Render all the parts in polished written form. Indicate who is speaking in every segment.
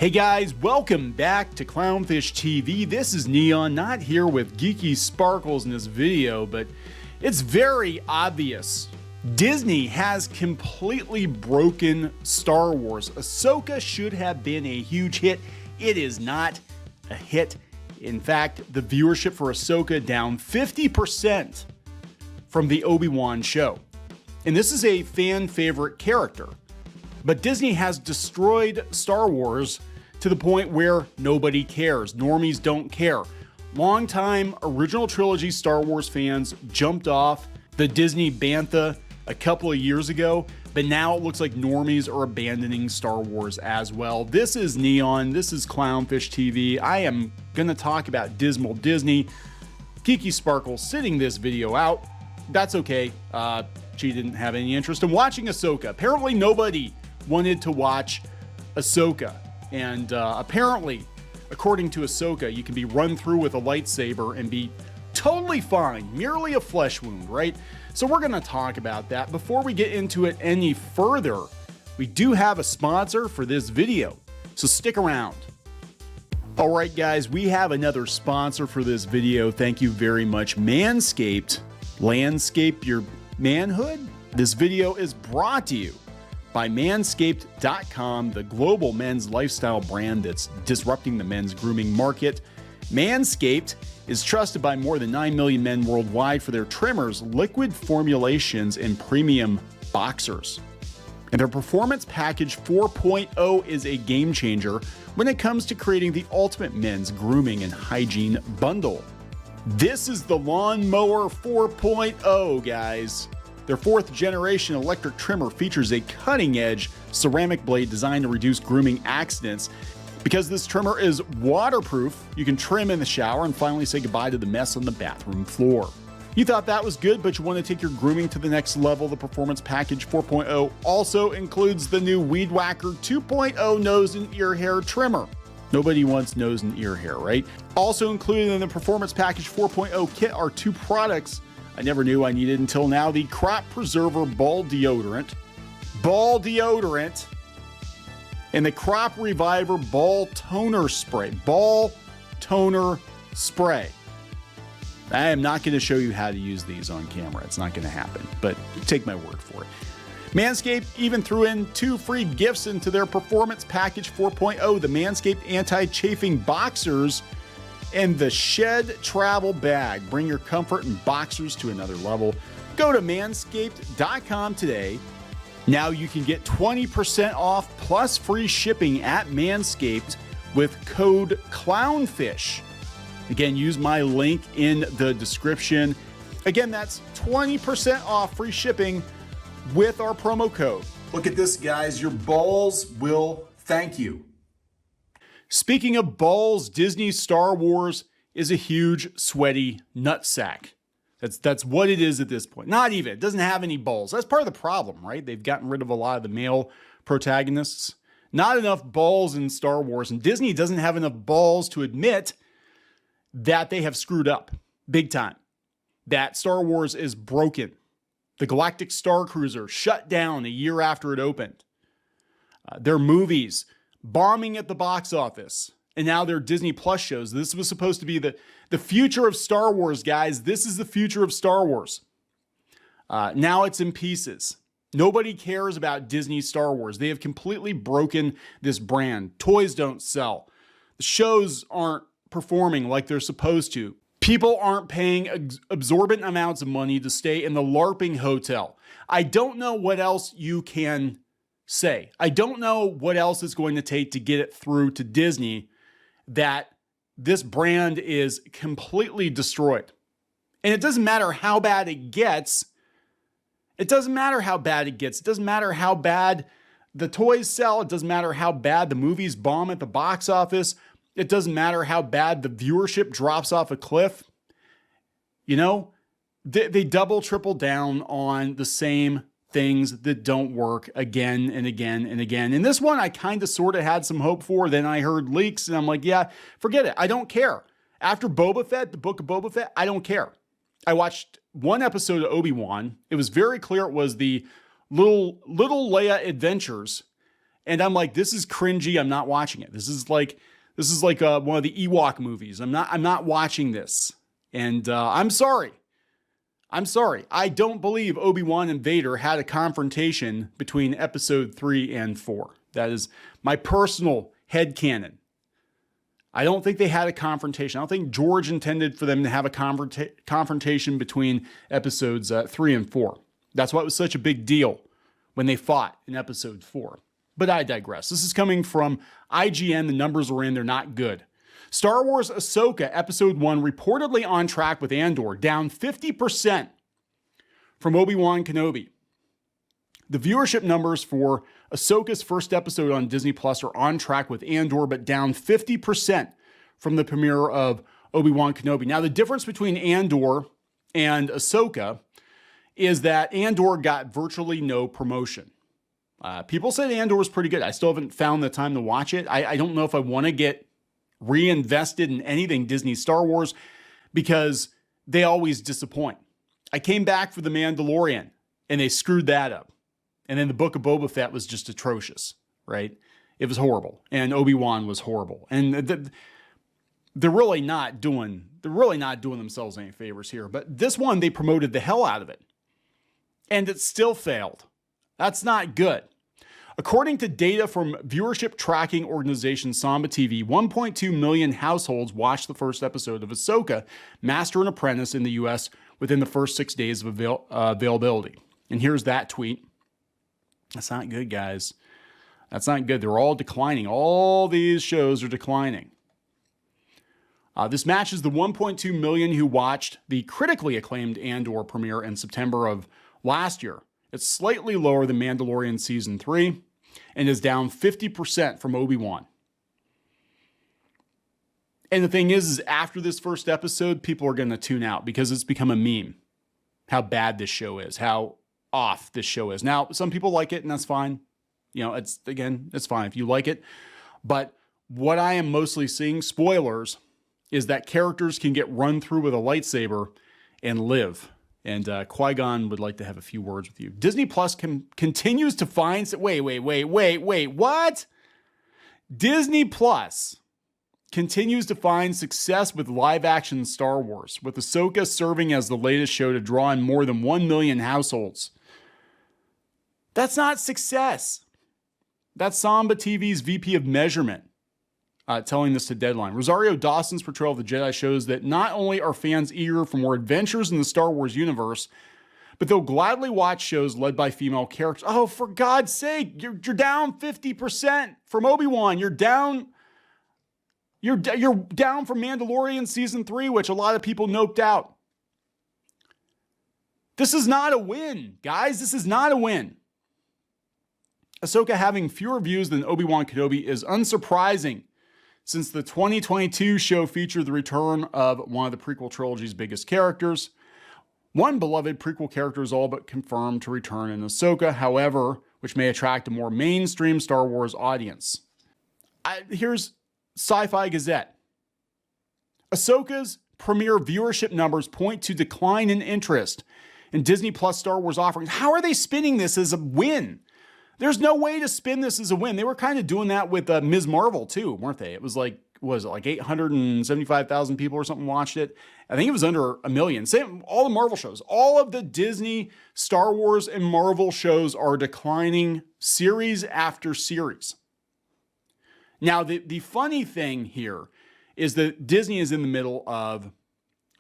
Speaker 1: Hey guys, welcome back to Clownfish TV. This is Neon, not here with geeky sparkles in this video, but it's very obvious. Disney has completely broken Star Wars. Ahsoka should have been a huge hit. It is not a hit. In fact, the viewership for Ahsoka down 50% from the Obi-Wan show. And this is a fan favorite character. But Disney has destroyed Star Wars to the point where nobody cares. Normies don't care. Longtime original trilogy Star Wars fans jumped off the Disney bantha a couple of years ago, but now it looks like normies are abandoning Star Wars as well. This is Neon. This is Clownfish TV. I am going to talk about dismal Disney. Geeky Sparkle sitting this video out. That's okay. She didn't have any interest in watching Ahsoka. Apparently nobody wanted to watch Ahsoka. And apparently, according to Ahsoka, you can be run through with a lightsaber and be totally fine. Merely a flesh wound, right? So we're going to talk about that. Before we get into it any further, we do have a sponsor for this video. So stick around. All right, guys, we have another sponsor for this video. Thank you very much, Manscaped. Landscape your manhood? This video is brought to you by Manscaped.com, the global men's lifestyle brand that's disrupting the men's grooming market. Manscaped is trusted by more than 9 million men worldwide for their trimmers, liquid formulations, and premium boxers. And their Performance Package 4.0 is a game changer when it comes to creating the ultimate men's grooming and hygiene bundle. This is the Lawnmower 4.0, guys. Their 4th generation electric trimmer features a cutting-edge ceramic blade designed to reduce grooming accidents. Because this trimmer is waterproof, you can trim in the shower and finally say goodbye to the mess on the bathroom floor. You thought that was good, but you want to take your grooming to the next level. The Performance Package 4.0 also includes the new Weed Whacker 2.0 nose and ear hair trimmer. Nobody wants nose and ear hair, right? Also included in the Performance Package 4.0 kit are 2 products I never knew I needed until now: the Crop Preserver Ball Deodorant, and the Crop Reviver Ball Toner Spray, I am not going to show you how to use these on camera. It's not going to happen, but take my word for it. Manscaped even threw in 2 free gifts into their Performance Package 4.0, the Manscaped Anti-Chafing Boxers and the Shed Travel Bag. Bring your comfort and boxers to another level. Go to manscaped.com today. Now you can get 20% off plus free shipping at Manscaped with code CLOWNFISH. Again, use my link in the description. Again, that's 20% off free shipping with our promo code. Look at this, guys. Your balls will thank you. Speaking of balls, Disney Star Wars is a huge, sweaty nutsack. That's what it is at this point. Not even. It doesn't have any balls. That's part of the problem, right? They've gotten rid of a lot of the male protagonists. Not enough balls in Star Wars, and Disney doesn't have enough balls to admit that they have screwed up big time. That Star Wars is broken. The Galactic Star Cruiser shut down a year after it opened. Their movies bombing at the box office, and now they're Disney Plus shows. This was supposed to be the future of Star Wars, guys. This is the future of Star Wars. Now it's in pieces. Nobody cares about Disney Star Wars. They have completely broken this brand. Toys don't sell. The shows aren't performing like they're supposed to. People aren't paying absorbent amounts of money to stay in the LARPing hotel. I don't know what else you can say. I don't know what else it's going to take to get it through to Disney that this brand is completely destroyed. And it doesn't matter how bad it gets. It doesn't matter how bad it gets. It doesn't matter how bad the toys sell. It doesn't matter how bad the movies bomb at the box office. It doesn't matter how bad the viewership drops off a cliff. You know, they double, triple down on the same things that don't work again and again and again. And this one I kind of sort of had some hope for. Then I heard leaks and I'm like, yeah, forget it. I don't care. After Boba Fett, the book of Boba Fett, I don't care. I watched 1 episode of Obi-Wan. It was very clear it was the little Leia adventures. And I'm like, this is cringy. I'm not watching it. This is like one of the Ewok movies. I'm not watching this. And I'm sorry. I don't believe Obi-Wan and Vader had a confrontation between episode 3 and 4. That is my personal headcanon. I don't think they had a confrontation. I don't think George intended for them to have a confrontation between episodes 3 and 4. That's why it was such a big deal when they fought in episode 4. But I digress. This is coming from IGN. The numbers are in. They're not good. Star Wars Ahsoka Episode 1 reportedly on track with Andor, down 50% from Obi-Wan Kenobi. The viewership numbers for Ahsoka's first episode on Disney Plus are on track with Andor, but down 50% from the premiere of Obi-Wan Kenobi. Now, the difference between Andor and Ahsoka is that Andor got virtually no promotion. People said Andor was pretty good. I still haven't found the time to watch it. I don't know if I want to get reinvested in anything Disney Star Wars because they always disappoint. I came back for The Mandalorian and they screwed that up. And then the Book of Boba Fett was just atrocious, right? It was horrible. And Obi-Wan was horrible. And they're really not doing themselves any favors here. But this one, they promoted the hell out of it. And it still failed. That's not good. According to data from viewership tracking organization Samba TV, 1.2 million households watched the first episode of Ahsoka, Master and Apprentice in the US within the first 6 days of availability. And here's that tweet. That's not good, guys. That's not good. They're all declining. All these shows are declining. This matches the 1.2 million who watched the critically acclaimed Andor premiere in September of last year. It's slightly lower than Mandalorian Season 3 and is down 50% from Obi-Wan. And the thing is after this first episode, people are going to tune out because it's become a meme. How bad this show is, how off this show is. Now, some people like it and that's fine. You know, it's fine if you like it. But what I am mostly seeing, spoilers, is that characters can get run through with a lightsaber and live. And Qui-Gon would like to have a few words with you. Disney Plus continues to find... Wait, what? Disney Plus continues to find success with live-action Star Wars, with Ahsoka serving as the latest show to draw in more than 1 million households. That's not success. That's Samba TV's VP of Measurement telling this to Deadline. Rosario Dawson's portrayal of the Jedi shows that not only are fans eager for more adventures in the Star Wars universe, but they'll gladly watch shows led by female characters. Oh, for God's sake, you're down 50% from Obi-Wan. You're down from Mandalorian Season 3, which a lot of people noped out. This is not a win, guys. This is not a win. Ahsoka having fewer views than Obi-Wan Kenobi is unsurprising, since the 2022 show featured the return of one of the prequel trilogy's biggest characters. One beloved prequel character is all but confirmed to return in Ahsoka, however, which may attract a more mainstream Star Wars audience. Here's Sci-Fi Gazette. Ahsoka's premiere viewership numbers point to decline in interest in Disney Plus Star Wars offerings. How are they spinning this as a win? There's no way to spin this as a win. They were kind of doing that with Ms. Marvel too, weren't they? It was like, was it like 875,000 people or something watched it? I think it was under 1 million. Same, all the Marvel shows, all of the Disney, Star Wars, and Marvel shows are declining series after series. Now, the funny thing here is that Disney is in the middle of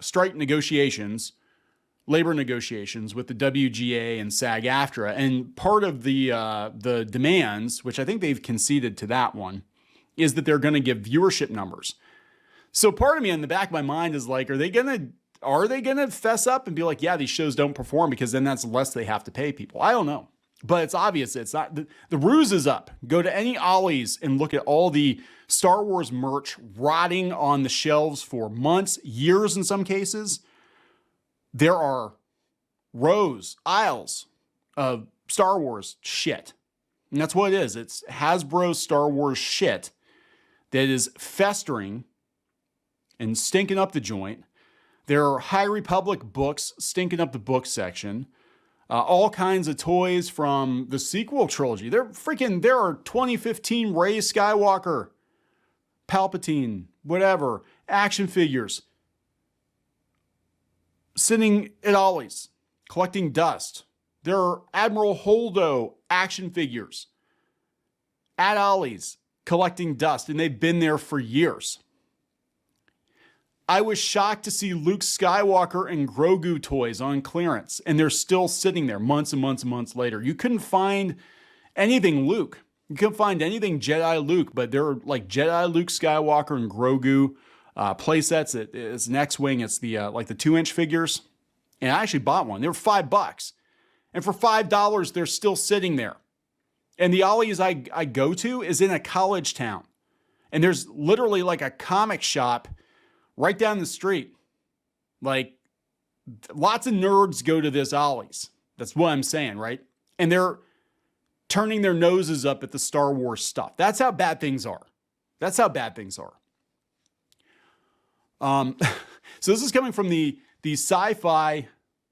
Speaker 1: strike negotiations, labor negotiations with the WGA and SAG-AFTRA, and part of the demands, which I think they've conceded to that one, is that they're going to give viewership numbers. So part of me in the back of my mind is like, are they going to fess up and be like, yeah, these shows don't perform, because then that's less they have to pay people? I don't know. But it's obvious it's not. The ruse is up. Go to any Ollie's and look at all the Star Wars merch rotting on the shelves for months, years in some cases. There are rows, aisles of Star Wars shit. And that's what it is. It's Hasbro Star Wars shit that is festering and stinking up the joint. There are High Republic books stinking up the book section. All kinds of toys from the sequel trilogy. There are 2015 Rey Skywalker, Palpatine, whatever, action figures sitting at Ollie's, collecting dust. There are Admiral Holdo action figures at Ollie's, collecting dust, and they've been there for years. I was shocked to see Luke Skywalker and Grogu toys on clearance, and they're still sitting there months and months and months later. You couldn't find anything Luke. You couldn't find anything Jedi Luke, but there are like Jedi Luke Skywalker and Grogu play sets. It's an X-Wing. It's the like the 2-inch figures. And I actually bought one. They were $5. And for $5, they're still sitting there. And the Ollie's I go to is in a college town. And there's literally like a comic shop right down the street. Like, lots of nerds go to this Ollie's. That's what I'm saying, right? And they're turning their noses up at the Star Wars stuff. That's how bad things are. That's how bad things are. So this is coming from the Sci-Fi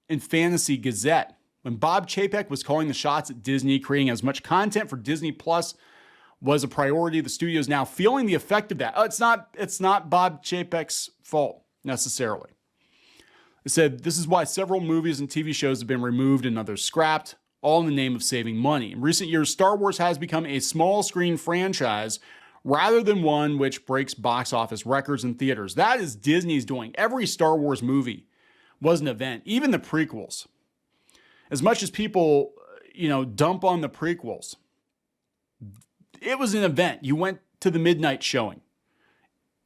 Speaker 1: and Fantasy Gazette. When Bob Chapek was calling the shots at Disney, creating as much content for Disney Plus was a priority. The studio is now feeling the effect of that. Oh, it's not Bob Chapek's fault necessarily. It said, this is why several movies and TV shows have been removed and others scrapped, all in the name of saving money. In recent years, Star Wars has become a small screen franchise rather than one which breaks box office records in theaters. That is Disney's doing. Every Star Wars movie was an event, even the prequels. As much as people, dump on the prequels, it was an event. You went to the midnight showing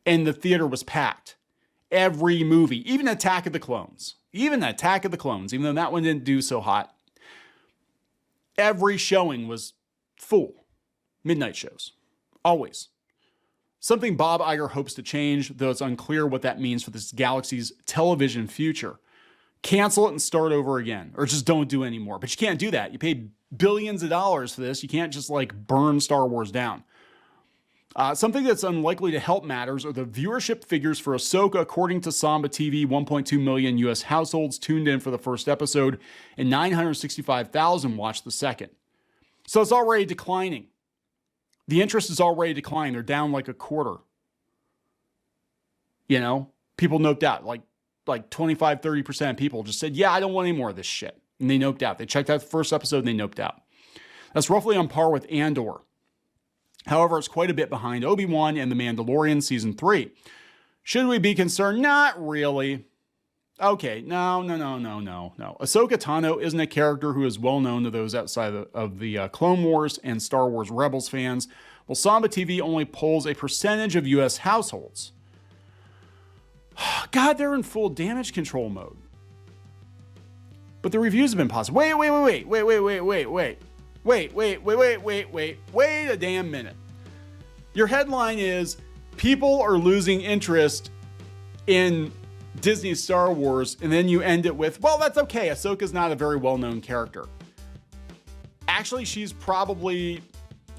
Speaker 1: and the theater was packed. Every movie, even Attack of the Clones, even though that one didn't do so hot, every showing was full. Midnight shows, always. Something Bob Iger hopes to change, though it's unclear what that means for this galaxy's television future. Cancel it and start over again, or just don't do any more. But you can't do that. You paid billions of dollars for this. You can't just burn Star Wars down. Something that's unlikely to help matters are the viewership figures for Ahsoka. According to Samba TV, 1.2 million U.S. households tuned in for the first episode, and 965,000 watched the second. So it's already declining. The interest is already declining. They're down like a quarter. People noped out. Like 25, 30% of people just said, yeah, I don't want any more of this shit. And they noped out. They checked out the first episode and they noped out. That's roughly on par with Andor. However, it's quite a bit behind Obi-Wan and The Mandalorian Season 3. Should we be concerned? Not really. Okay, no. Ahsoka Tano isn't a character who is well known to those outside of the Clone Wars and Star Wars Rebels fans, while Samba TV only polls a percentage of U.S. households. God, they're in full damage control mode. But the reviews have been positive. Wait a damn minute. Your headline is, people are losing interest in Disney's Star Wars, and then you end it with, well, that's okay. Ahsoka's not a very well-known character. Actually, she's probably,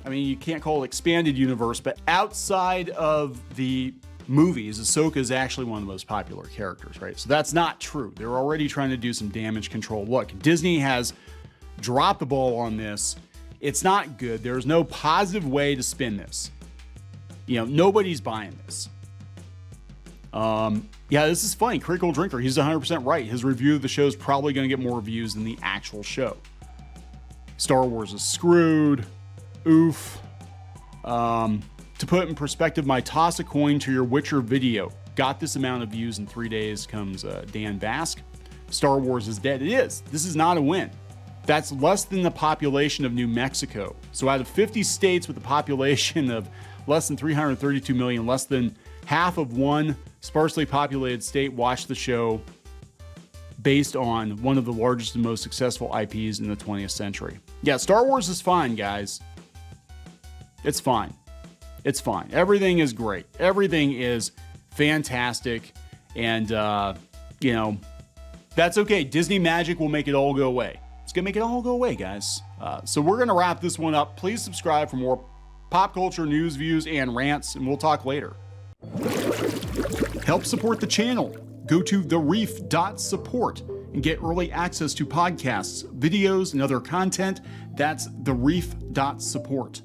Speaker 1: you can't call it expanded universe, but outside of the movies, Ahsoka is actually one of the most popular characters, right? So that's not true. They're already trying to do some damage control. Look, Disney has dropped the ball on this. It's not good. There's no positive way to spin this. Nobody's buying this. Yeah, this is funny. Critical Drinker, he's 100% right. His review of the show is probably going to get more views than the actual show. Star Wars is screwed. Oof. To put it in perspective, my toss a coin to your Witcher video got this amount of views in 3 days, comes Dan Bask. Star Wars is dead. It is. This is not a win. That's less than the population of New Mexico. So out of 50 states with a population of less than 332 million, less than half of one sparsely populated state watched the show based on one of the largest and most successful IPs in the 20th century. Yeah, Star Wars is fine, guys. It's fine. It's fine. Everything is great. Everything is fantastic. And, that's okay. Disney magic will make it all go away. It's going to make it all go away, guys. So we're going to wrap this one up. Please subscribe for more pop culture news, views, and rants, and we'll talk later. Help support the channel. Go to thereef.support and get early access to podcasts, videos, and other content. That's thereef.support.